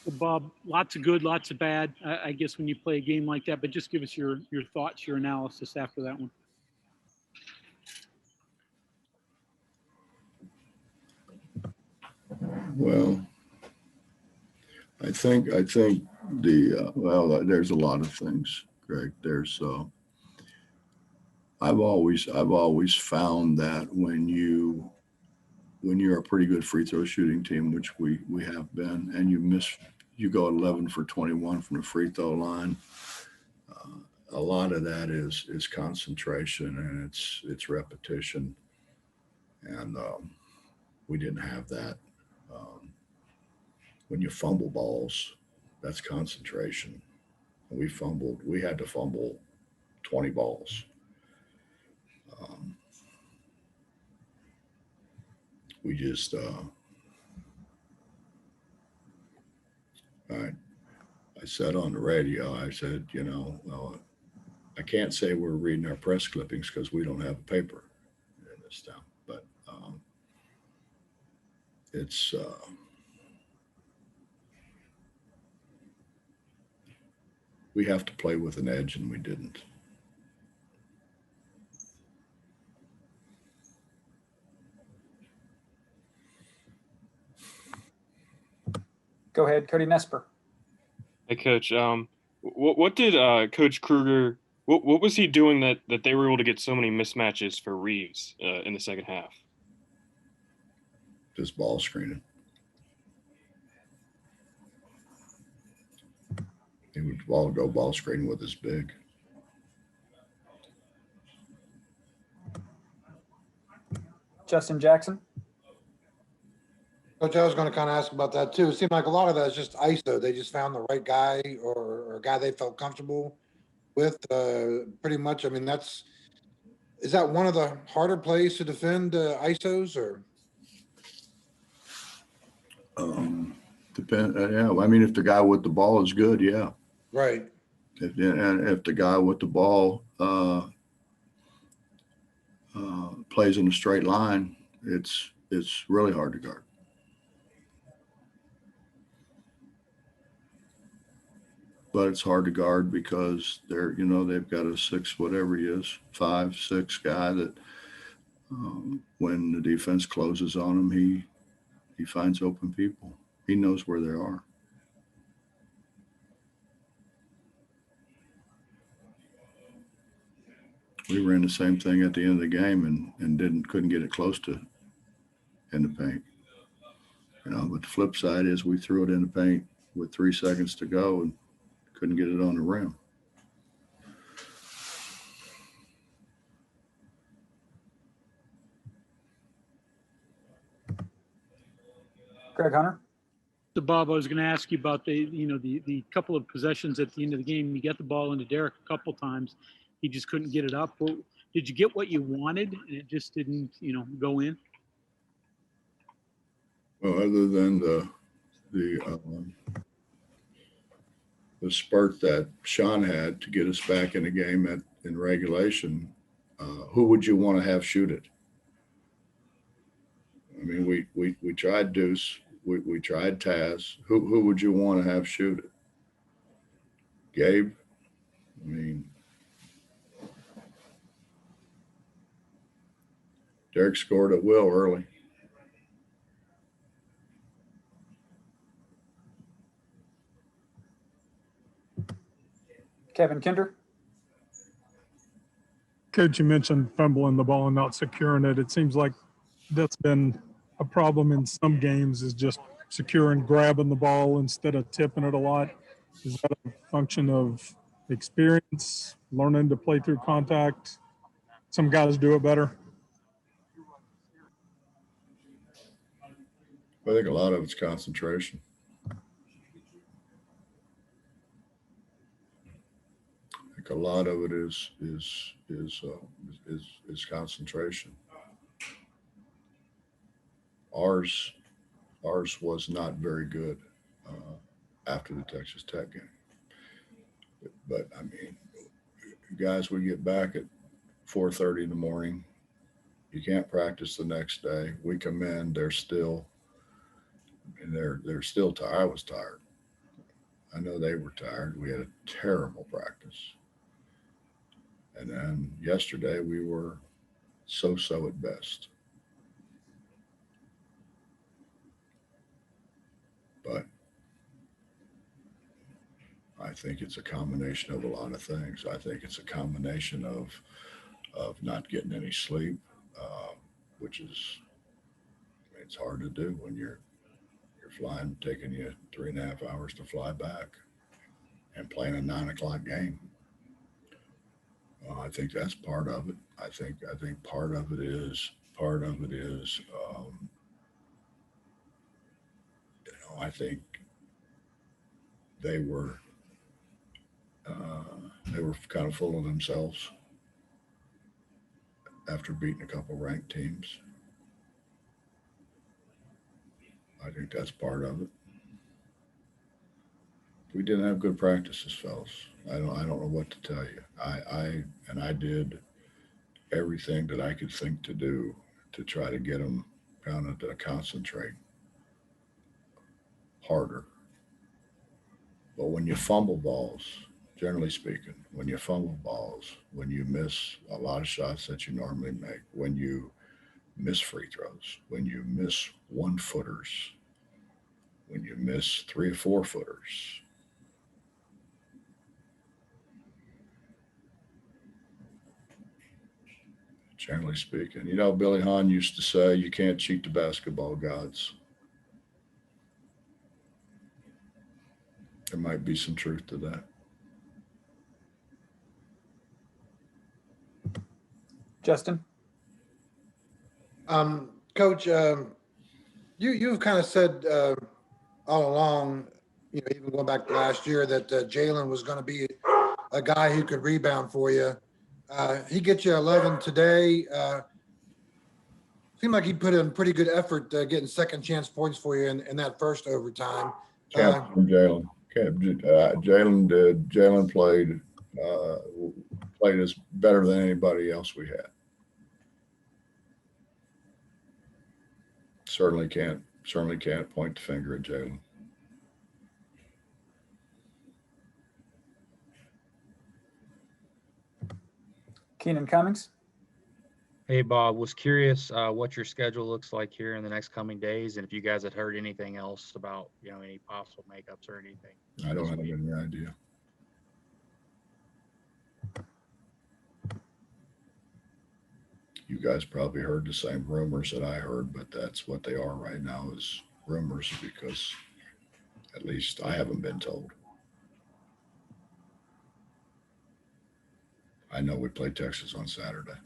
Well, Bob, lots of good, lots of bad, I guess, when you play a game like that, but just give us your thoughts, your analysis after that one. Well, I think there's a lot of things, Greg. I've always found that when you're a pretty good free throw shooting team, which we have been, and you go 11 for 21 from the free throw line. A lot of that is concentration and it's repetition, and we didn't have that. Um, when you fumble balls, that's concentration. We had to fumble 20 balls. Um, we just I I said on the radio, I said, I can't say we're reading our press clippings because we don't have a paper in this town, but it's we have to play with an edge, and we didn't. Go ahead, Cody Nesper. Hey, Coach. What did Coach Kruger? What was he doing that they were able to get so many mismatches for Reeves in the second half? Just ball screening. He would go ball screen with his big. Justin Jackson. Coach, I was going to kind of ask about that too. It seemed like a lot of that is just ISO. They just found the right guy or a guy they felt comfortable with. Pretty much. I mean, is that one of the harder plays to defend ISOs or? Depend. Yeah. I mean, if the guy with the ball is good, yeah. Right. If the guy with the ball plays in a straight line, it's really hard to guard. But it's hard to guard because they've got a 6, whatever he is, 5, 6 guy that when the defense closes on him, he finds open people. He knows where they are. We ran the same thing at the end of the game and couldn't get it close to in the paint. But the flip side is we threw it in the paint with 3 seconds to go and couldn't get it on the rim. Greg Hunter. So Bob, I was going to ask you about the couple of possessions at the end of the game. You got the ball into Derek a couple times. He just couldn't get it up. Well, did you get what you wanted and it just didn't, go in? Well, other than the spurt that Sean had to get us back in the game in regulation, who would you want to have shoot it? I mean, we tried Deuce, we tried Taz. Who would you want to have shoot it? Gabe? I mean, Derek scored at will early. Kevin Kinder. Coach, you mentioned fumbling the ball and not securing it. It seems like that's been a problem in some games, is just securing, grabbing the ball instead of tipping it a lot. Is that a function of experience, learning to play through contact? Some guys do it better. I think a lot of it's concentration. A lot of it is concentration. Ours was not very good after the Texas Tech game. But I mean, guys, we get back at 4:30 in the morning. You can't practice the next day. We come in, they're still tired. I was tired. I know they were tired. We had a terrible practice. And then yesterday we were so-so at best. But I think it's a combination of a lot of things. I think it's a combination of not getting any sleep, which is, it's hard to do when you're flying, taking you 3.5 hours to fly back and playing a 9 o'clock game. I think that's part of it. I think part of it is I think they were kind of full of themselves after beating a couple ranked teams. I think that's part of it. We didn't have good practices, fellas. I don't know what to tell you. I did everything that I could think to do to try to get them kind of to concentrate harder. But when you fumble balls, generally speaking, when you fumble balls, when you miss a lot of shots that you normally make, when you miss free throws, when you miss 1-footers, when you miss 3 or 4-footers, generally speaking, Billy Hahn used to say, you can't cheat the basketball gods. There might be some truth to that. Justin? Coach, you've kind of said all along, even going back to last year, that Jalen was going to be a guy who could rebound for you. He gets you 11 today. Seemed like he put in pretty good effort getting second chance points for you in that first overtime. Can't from Jalen. Jalen did. Jalen played as better than anybody else we had. Certainly can't point the finger at Jalen. Keenan Cummings? Hey, Bob, was curious what your schedule looks like here in the next coming days, and if you guys had heard anything else about, any possible makeups or anything. I don't have any idea. You guys probably heard the same rumors that I heard, but that's what they are right now, is rumors, because at least I haven't been told. I know we play Texas on Saturday.